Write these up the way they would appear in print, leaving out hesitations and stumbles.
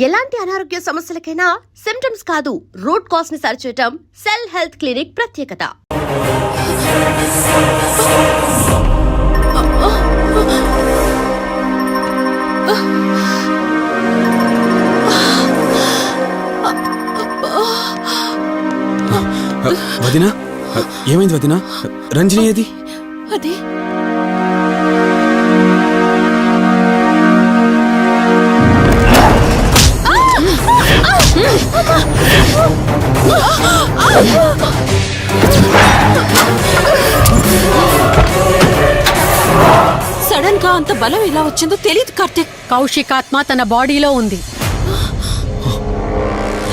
ఎలాంటి అనారోగ్య సమస్యలకైనా సింప్టమ్స్ కాదు, రూట్ కాజ్ ని సరిచేయటం సెల్ హెల్త్ క్లినిక్ ప్రత్యేకత. వదినా, ఏమైంది వదినా? రంజని ఏది? అది సడన్ గా అంత బలం ఎలా వచ్చిందో తెలియదు కార్తీక్. కౌశిక్ ఆత్మ తన బాడీలో ఉంది.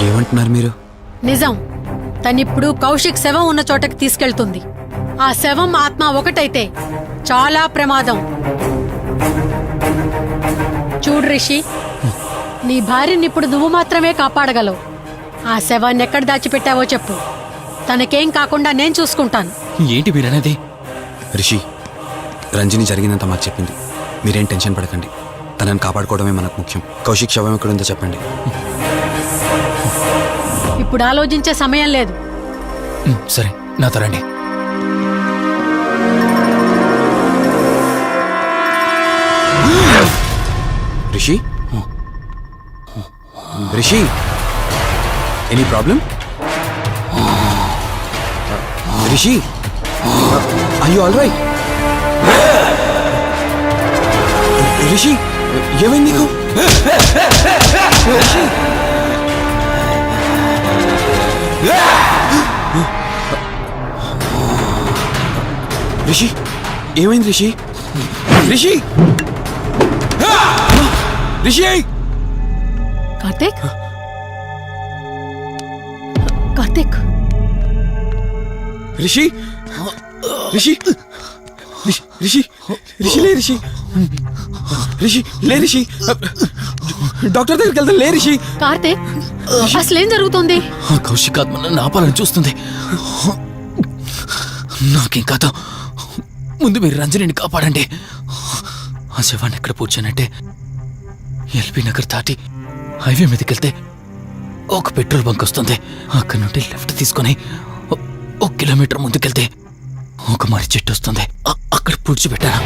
ఏమంటున్నారు మీరు? నిజం. తనిప్పుడు కౌశిక్ శవం ఉన్న చోటకి తీసుకెళ్తుంది. ఆ శవం ఆత్మ ఒకటైతే చాలా ప్రమాదం. చూడు రిషి, నీ భార్యని ఇప్పుడు నువ్వు మాత్రమే కాపాడగలవు. ఆ శవాన్ని ఎక్కడ దాచిపెట్టావో చెప్పు. తనకేం కాకుండా నేను చూసుకుంటాను. ఏంటి మీరనేది? రిషి, రంజని జరిగినంత మాకు చెప్పింది. మీరేం టెన్షన్ పడకండి. తనని కాపాడుకోవడమే మనకు ముఖ్యం. కౌశిక్ శవం ఎక్కడుందో చెప్పండి. ఇప్పుడు ఆలోచించే సమయం లేదు. సరే, నాతో రండి. Rishi, Rishi, any problem? Rishi, are you all right? Rishi, ఏమైంది నీకు? రిషి, రిషి, ఏమైంది రిషి? రిషి, రిషి! కార్తీక్, కార్తీక్, రిషి, రిషి, రిషి, రిషి, లే రిషి, రిషి, లే రిషి, డాక్టర్ దగ్గరికి వెళ్తాను. లే రిషి. కార్తీక్, అసలేం జరుగుతుంది? కౌశిక్ ఆత్మ నన్ను ఆపాలని చూస్తుంది. నాకేం కాదు. ముందు మీరు రంజనిని కాపాడండి. ఆ శవాన్ని ఎక్కడ పూడ్చానంటే ఎల్బీ నగర్ దాటి హైవే మీదకి వెళ్తే ఒక పెట్రోల్ బంక్ వస్తుంది. అక్కడ నుండి లెఫ్ట్ తీసుకొని 1 కిలోమీటర్ ముందుకెళ్తే ఒక మర్రి చెట్టు వస్తుంది. అక్కడ పూడ్చిపెట్టాను.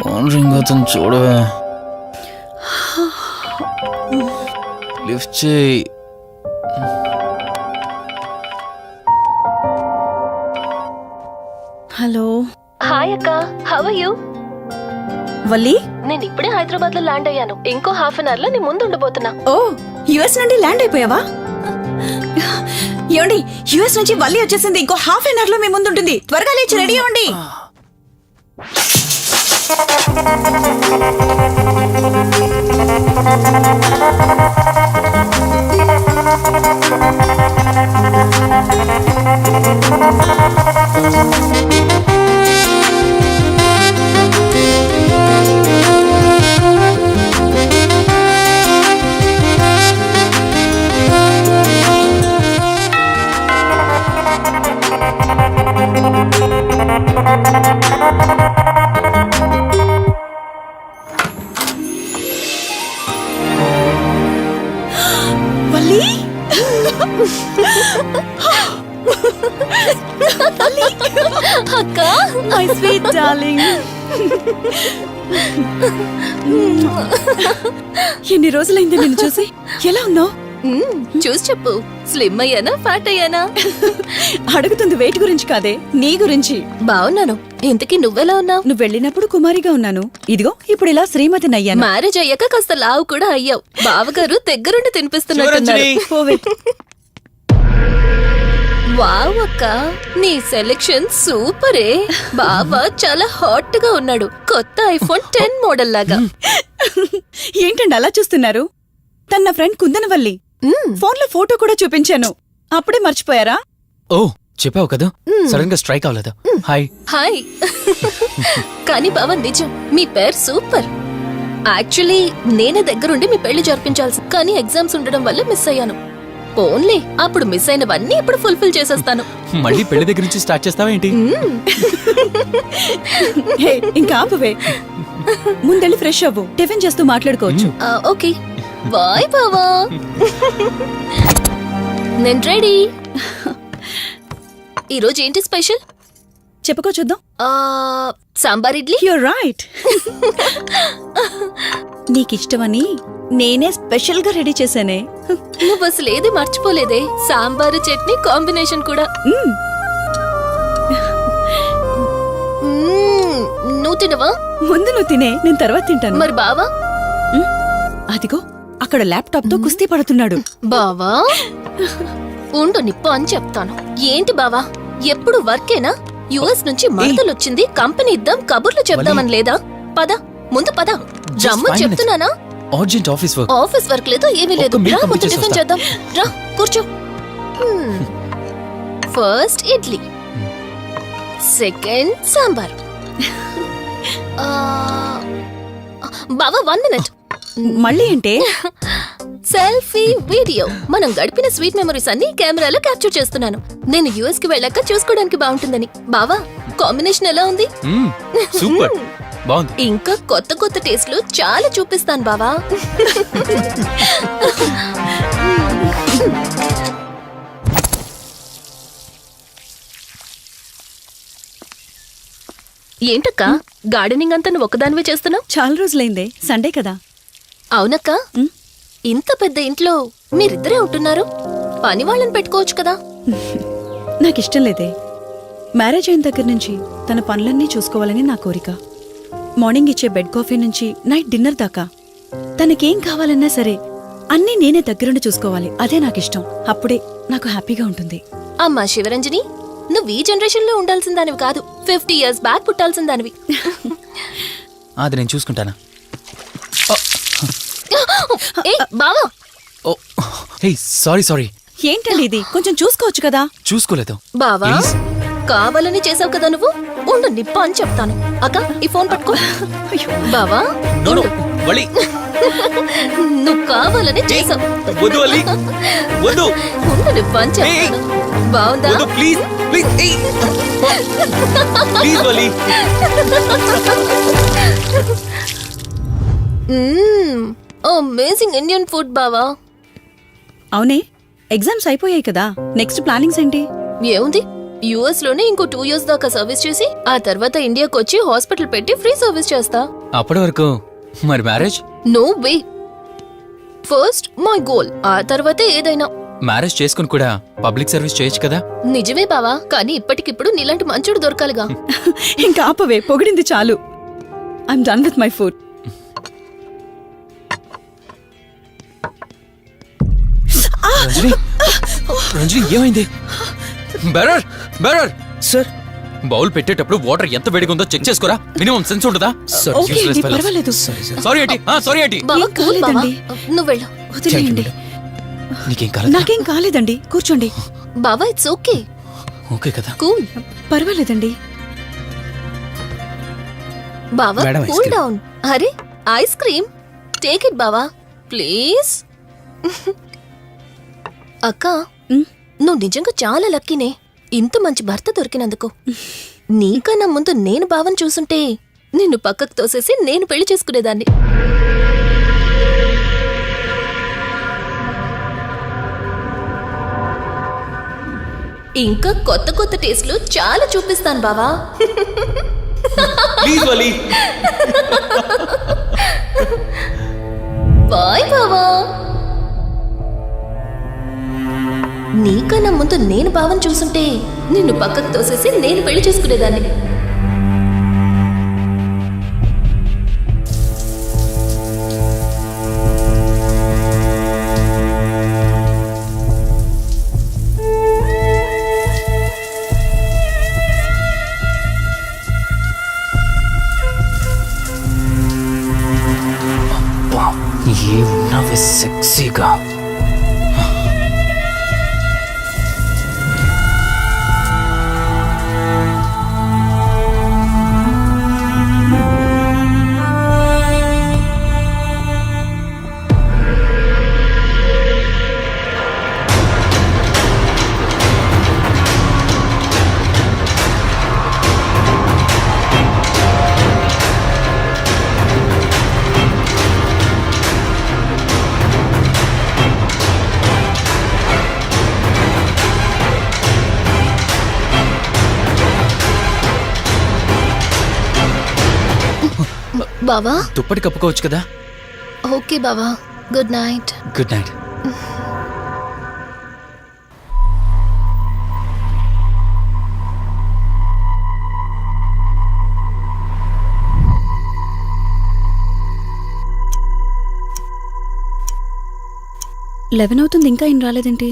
ఫోన్ రింగ్ అవుతుంది, చూడవే. లిఫ్ట్ చేయి. హలో. హాయ్ అక్క, హౌ ఆర్ యు? వల్లి, నేను ఇప్పుడే హైదరాబాద్ లో ల్యాండ్ అయ్యాను. ఇంకో హాఫ్ అన్ అవర్ లో నీ ముందు ఉండబోతున్నా. ఓ, యుఎస్ నుండి ల్యాండ్ అయిపోయావా? ఏమండి, యుఎస్ నుంచి వల్లి వచ్చేసింది. ఇంకో హాఫ్ అన్ అవర్ లో మీ ముందు ఉంటుంది. త్వరగా లేచి రెడీ అవ్వండి. అక్క మై స్వీట్ డార్లింగ్. ఎన్ని రోజులైంది నిన్ను చూసి. ఎలా ఉన్నావు? చూసి చెప్పు, స్లిమ్ అయ్యానా ఫ్యాట్ అయ్యానా? అడుగుతుంది వెయిట్ గురించి కాదే, నీ గురించి. బాగున్నాను. ఇంతకీ నువ్వెలా ఉన్నావు? నువ్వు వెళ్ళినప్పుడు కుమారిగా ఉన్నాను, ఇదిగో ఇప్పుడు ఇలా శ్రీమతిని అయ్యాను. మ్యారేజ్ అయ్యాక కాస్త లావు కూడా అయ్యావు. బావగారు దగ్గరుండి తినిపిస్తున్నట్టున్నారు. పోవే. వావ్ అక్క, నీ సెలెక్షన్ సూపరే. బావ చాలా హాట్ గా ఉన్నాడు, కొత్త ఐఫోన్ 10 మోడల్ లాగా. ఏంటండి అలా చూస్తున్నారు? తన ఫ్రెండ్ కుందనవల్లి. ఫోన్ లో ఫోటో కూడా చూపించాను, అప్పుడే మర్చిపోయారా? ఓ చెప్పావు కదా, సడన్ గా స్ట్రైక్ అవ్వలేదు. హాయ్. హాయ్. కానీ బావ నిజం, మీ పేరు సూపర్. యాక్చువల్లీ నేనే దగ్గరుండి మీ పెళ్లి జరిపించాల్సి, కానీ ఎగ్జామ్స్ ఉండడం వల్ల మిస్ అయ్యాను. ఓన్లీ అప్పుడు మిస్ అయినవన్నీ ఇప్పుడు ఫుల్ఫిల్ చేసేస్తాను. మళ్ళీ పెళ్లి దగ్గర నుంచి స్టార్ట్ చేస్తావా ఏంటి? హే, ఇంకా ఆపువే. ముందెళ్ళి ఫ్రెష్ అవ్వు, టిఫిన్ చేస్తూ మాట్లాడుకోవచ్చు. ఓకే బాయ్ బావా. నేను రెడీ. ఈరోజు ఏంటి స్పెషల్? చెప్పుకో చూద్దాం. సాంబార్ ఇడ్లీ. You're right. నీకిష్టమని నేనే స్పెషల్ గా రెడీ చేశానే. నువ్వు అసలు ఏది మర్చిపోలేదే, సాంబారు చట్నీ కాంబినేషన్ కూడా. నువ్వు తినవా? ముందు నువ్వు తినే, నేను తర్వాత తింటాను. మరి బావా? అదిగో అక్కడ ల్యాప్టాప్ తో కుస్తీ పడుతున్నాడు. బావా ఉండు, నిప్పు అని చెప్తాను. ఏంటి బావా, ఎప్పుడు వర్కేనా? యుఎస్ నుంచి మరదలొచ్చింది, కంపెనీ ఇద్దాం, కబుర్లు చెప్దామని లేదా? పద ముందు పద. రమ్మని చెప్తున్నానా? Urgent office work. Office work లేదు, ఏమీ లేదు. ఒక్క మీల్ రా ముందు పంపించేసి టిఫిన్ వస్తా. చేద్దాం. రా కూర్చో. First idli, second sambar. బావా 1 మినిట్. మళ్ళీ ఏంటే? Selfie video. మనం గడిపిన స్వీట్ మెమరీస్ అన్ని కెమెరాలో క్యాప్చర్ చేస్తున్నాను. నేను యుఎస్ కి వెళ్ళాక చూసుకోవడానికి బాగుంటుందని. బావా కాంబినేషన్ ఎలా ఉంది? సూపర్, బాగుంది. ఇంకా కొత్త కొత్త టేస్ట్లు చాలా చూపిస్తాను బావా. ఏంటక్క, గార్డెనింగ్ అంతా నువ్వు ఒక్కదానివే చేస్తున్నావు? చాలా రోజులైందే, సండే కదా. అవునక్క, ఇంత పెద్ద ఇంట్లో మీరిద్దరే ఉంటున్నారు, పని వాళ్ళని పెట్టుకోవచ్చు కదా. నాకిష్టం లేదే. మ్యారేజ్ అయిన దగ్గర నుంచి తన పనులన్నీ చూసుకోవాలని నా కోరిక. మార్నింగ్ ఇచ్చే బెడ్ కాఫీ నుంచి నైట్ డిన్నర్ దాకా తనకేం కావాలన్నా సరే అన్నీ నేనే దగ్గరుండి చూసుకోవాలి. అదే నాకిష్టం. అప్పుడే నాకు హ్యాపీగా ఉంటుంది. అమ్మా శివరంజని, నువ్వు ఈ జనరేషన్ లో ఉండాల్సిన దానివి కాదు, 50 years బ్యాక్ పుట్టాల్సిన దానివి. అది నేను చూసుకుంటానా? ఏ బావా, ఓ హే, సారీ. ఏంటండి ఇది, కొంచెం చూసుకోవచ్చు కదా. చూసుకోలేదు. బావా Please. కావాలని చేసావు కదా నువ్వు. ఉండు నిప్ప అని చెప్తాను. అక్క ఈ ఫోన్ పట్టుకో. బావా నో నో వలి, నువ్వు కావాలని చేసావు. వద్దు వలి, వద్దు. ఉండు నిప్ప అని చెప్తాను. బావుందా? వద్దు ప్లీజ్ ప్లీజ్. ప్లీజ్ వలి. అమేజింగ్ ఇండియన్ ఫుడ్ బావా. అవునే, ఎగ్జామ్స్ అయిపోయాయి కదా. నెక్స్ట్ ప్లానింగ్స్ ఏంటి? ఏముంది, యుఎస్ లోనే ఇంకో 2 years దాకా సర్వీస్ చేసి ఆ తర్వాత ఇండియాకి వచ్చి హాస్పిటల్ పెట్టి ఫ్రీ సర్వీస్ చేస్తా. అప్పటి వరకు మరి marriage? No way. First my goal, ఆ తర్వాతే ఏదైనా. మ్యారేజ్ చేసుకుని కూడా పబ్లిక్ సర్వీస్ చేయొచ్చు కదా. నిజమే బావా, కానీ ఇప్పటికిప్పుడు నీలాంటి మంచుడు దొరకాలిగా. ఇంకా ఆపవే, పొగిడింది చాలు. I'm done with my food. Ranjani ఏమైంది? బెరర్ సార్, బౌల్ పెట్టేటప్పుడు వాటర్ ఎంత వేడిగా ఉందో చెక్ చేసుకోరా. మినిమం సెన్స్ ఉండదా? ఓకే అండి, పర్వాలేదు. సారీ ఏంటి? సారీ ఏంటి? బావా, ఏం కూల్ బావా. కాలేదండి. నువ్వు వెళ్ళు. వదిలేయండి. నీకేం కాలేదు? నాకేం కాలేదండి, కూర్చోండి. బావా ఇట్స్ ఓకే, ఓకే కదా. కూల్. పర్వాలేదండి. బావా madam, ice cool cream. Down. అరే ఐస్ క్రీమ్, టేక్ ఇట్ బావా ప్లీజ్. అక్క, నువ్వు నిజంగా చాలా లక్కీనే, ఇంత మంచి భర్త దొరికినందుకు. నీకన్నా ముందు నేను బావని చూసుంటే నిన్ను పక్కకు తోసేసి నేను పెళ్లి చేసుకునేదాన్ని. ఇంకా కొత్త కొత్త టేస్ట్లు చాలా చూపిస్తాను బావా. Please Vali. బాయ్ బావా. నీకన్నా ముందు నేను బావని చూసుంటే నిన్ను పక్కకు తోసేసి నేను పెళ్లి చేసుకునేదాన్ని. ఏ ఉన్నవి సెక్సీగా. బావా దుప్పటి కప్పుకోవచ్చు కదా. ఓకే బావా, good night. Good night. Eleven అవుతుంది, ఇంకా ఏం రాలేదేంటి?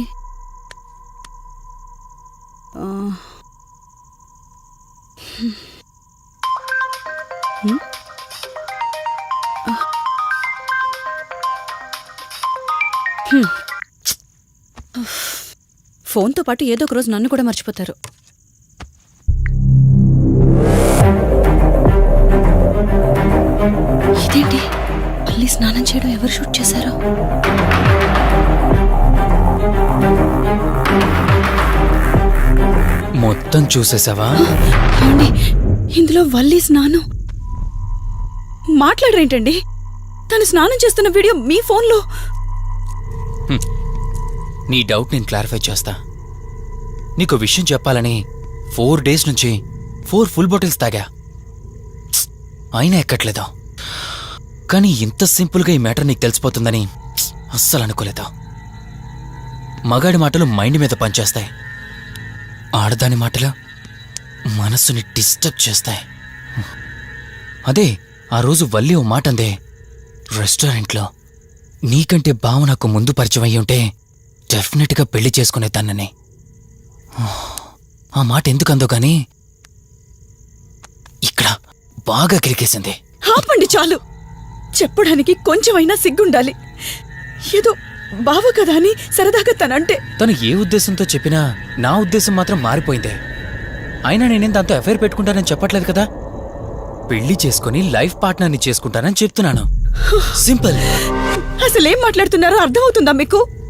ఆ. హ్మ్. హ్మ్. ఫోన్తో పాటు ఏదో ఒక రోజు నన్ను కూడా మర్చిపోతారు. ఇదేంటి, మళ్ళీ స్నానం చేయడం ఎవరు షూట్ చేశారో? మొత్తం చూసేసావా? ఏమండి, ఇందులో వల్లి స్నానం మాట్లాడరేంటండి? తను స్నానం చేస్తున్న వీడియో మీ ఫోన్లో. నీ డౌట్ నేను క్లారిఫై చేస్తా. నీకు విషయం చెప్పాలని 4 days నుంచి 4 full బాటిల్స్ తాగా, అయినా ఎక్కట్లేదు. కానీ ఇంత సింపుల్గా ఈ మ్యాటర్ నీకు తెలిసిపోతుందని అస్సలు అనుకోలేదు. మగాడి మాటలు మైండ్ మీద పనిచేస్తాయి, ఆడదాని మాటలు మనస్సుని డిస్టర్బ్ చేస్తాయి. అదే ఆ రోజు వల్లి ఓ మాట అందే రెస్టారెంట్లో, నీకంటే బావ నాకు ముందు పరిచయం అయ్యి ఉంటే డెఫినెట్గా పెళ్లి చేసుకునేదాన్నని. ఆ మాట ఎందుకందో గాని ఇక్కడ బాగా కిరికేసింది. ఆపండి చాలు, చెప్పడానికి కొంచెమైనా సిగ్గుండాలి. ఏదో బావ కదా అని సరదాగా తనంటే. తను ఏ ఉద్దేశంతో చెప్పినా నా ఉద్దేశం మాత్రం మారిపోయిందే. అయినా నేనేం దాంతో అఫైర్ పెట్టుకుంటానని చెప్పట్లేదు కదా, పెళ్లి చేసుకుని లైఫ్ పార్ట్నర్ని చేసుకుంటానని చెప్తున్నాను. సింపుల్. అసలేం మాట్లాడుతున్నారో అర్థమవుతుందా మీకు?